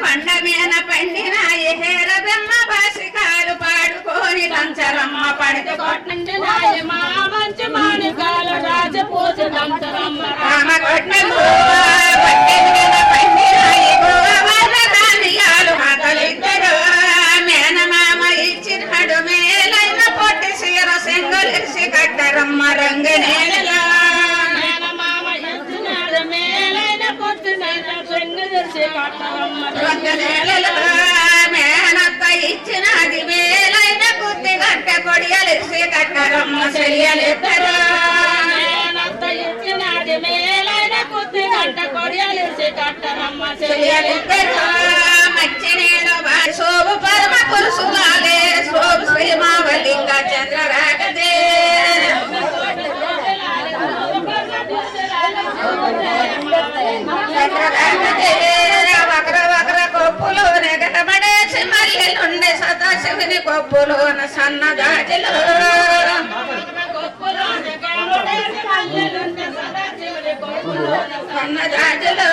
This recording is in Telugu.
పండమేన పండిన ఏర బ్రహ్మ భాషికాలు పాడుకొని దంచరమ్మ పడితే కొట్టింది నాయ మా మంచి మాణికాలు రాజపూజ దంచరమ్మ రామ కొట్టిన పట్టెన పండిన గోవర్ధనాలు మాతలిద్దరు మేనమామ ఇచ్చినాడు మేలైన పొట్టి సీర సెంగులిసి కట్టరమ్మ రంగనేలలో మేనత్త ఇచ్చినది మేలైన బుద్ధి గట్ట కొడియలిసి కట్టరమ్మ చెయ్యలిద్దరు మేనత్త ఇచ్చినది మేలైన బుద్ధి గట్ట కొడియలిసి కట్టరమ్మ చెయ్యలిద్దరు మచ్చినేడు శోభు పరమ పురుషులాలే శోభు శ్రీమావళింగ చంద్రరాగదే సదాశివుని కొప్పులోన సన్నజాజులు సన్నజాజులు